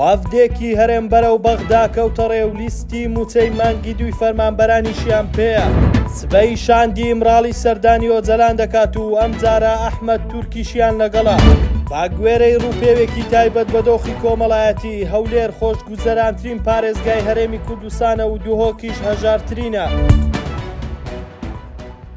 وافدێکی هەرێم بەرەو بەغدا کەوتەڕێ و لیستی موچەی مانگی دوی فەرمانبەرانیشیان پێیە. سبەی شاندی مراڵی سەردانی ئۆجەلان دەکات و ئەم جارە ئەحمەد تورکیشیان لەگەڵا. باگوێرەی ڕووپێوێکی تایبەت بە دۆخی کۆمەڵایەتی هەولێر خۆشگوزەرانترین پارێزگای هەرێمی کوردستانە و دووهۆکیش هەژارترینە.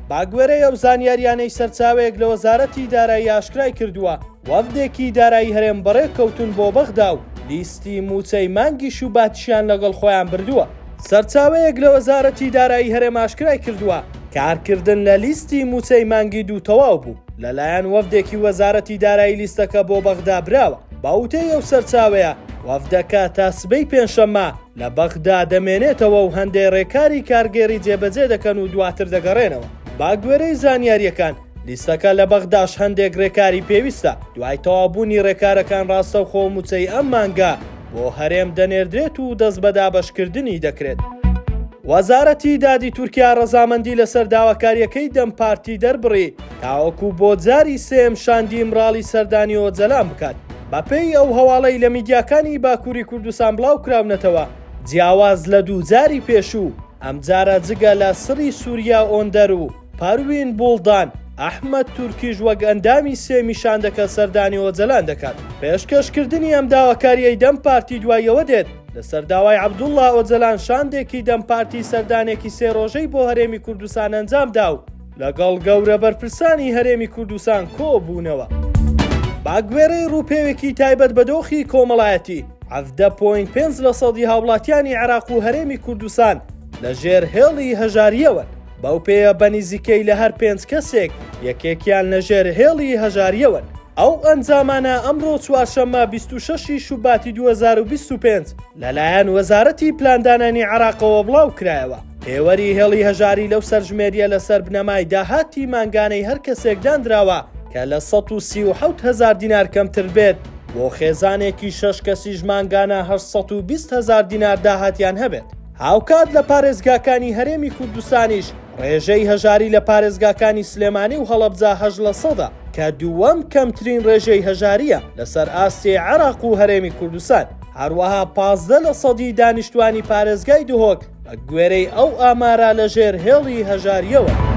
باگوێرەی ئەو زانیاریانەی سەرچاوەیەک لە وەزارەتی دارایی ئاشکرای کردووە وەفدێکی دارایی هەرێم بەڕێ کەوتون بۆ بەغدا و لیستی موچەی مانگیش و باتیشیان لەگەڵ خۆیان بردووە. سەرچاوەیەک لە وەزارەتی دارایی هەرێم ئاشکرای کردووە کارکردن لە لیستی موچەی مانگی دوو تەواو بوو لەلایەن وەفدێکی وەزارەتی دارایی لیستەکە بۆ بەغدا براوە. باوتەی ئەو سەرچاوەیە وەفدەکە تا سبەی پێنجشەممە لە بەغدا دەمێنێتەوە و هەندێک ڕێکاری کارگێری جێبەجێ دەکەن و دواتر دەگەڕێنەوە. باگوێرەی زانیاریەکان لیستەکە لە بەغداش هەندێک ڕێکاری پێویستە دوای تەوابوونی ڕێکارەکان ڕاستەوخۆ موچەی ئەم مانگە بۆ هەرێم دەنێردرێت و دەست بە دابەشکردنی دەکرێت. وەزارەتی دادی تورکیا ڕەزامەندی لەسەر داواکاریەکەی دەم پارتی دەربڕی تاوەکو بۆ جاری سێم شاندی مراڵی سەردانی ئۆجەلان بکات. بەپێی ئەو هەواڵەی لە میدیاکانی باکووری کوردستان بڵاو کراونەتەوە جیاواز لە دوو جاری پێشوو ئەم جارە جگە لە سڕی سووریا ئۆندەر و پاروین بوڵدان ئەحمەد تورکیش وەک ئەندامی سێمی شاندەکە سەردانی ئۆجەلان دەکات. پێشکەشکردنی ئەم داواکاریەی دەم پارتی دوایەوە دێت لەسەر داوای عەبدوڵڵا ئۆجەلان شاندێکی دەم پارتی سەردانێکی سێ ڕۆژەی بۆ هەرێمی کوردستان ئەنجامدا و لەگەڵ گەورە بەرپرسانی هەرێمی کوردستان کۆبوونەوە. باگوێرەی ڕووپێوێکی تایبەت بە دۆخی کۆمەڵایەتی 17.5% هاوڵاتیانی عێراق و هەرێمی کوردستان لەژێر هێڵی هەژاریەوەن. بەو پێیە بەنزیکەی لە هەر 5 کەسێک یەکێکیان لەژێر هێڵی هەژاریەوەن. ئەو ئەنجامانە ئەمڕۆ چوارشەممە 26 شوباتی 2025 لەلایەن وەزارەتی پلاندانانی عێراقەوە بڵاو کرایەوە. پێوەری هێڵی هەژاری لەو سەرژمێریە لەسەر بنەمای داهاتی مانگانەی هەر کەسێک دانراوە کە لە 137,000 دینار کەمتر بێت بۆ خێزانێکی 6 کەسیش مانگانە 820,000 دینار داهاتیان هەبێت. هاوکات لە پارێزگاکانی هەرێمی کوردستانیش ڕێژەی هەژاری لە پارێزگاکانی سلێمانی و هەڵەبجا 8% کە دووەم کەمترین ڕێژەی هەژاریە لەسەر ئاستی عێراق و هەرێمی کوردستان. هەروەها 15% دانیشتوانی پارێزگای دوهۆک بە گوێرەی ئەو ئامارە لەژێر هێڵی هەژاریەوە.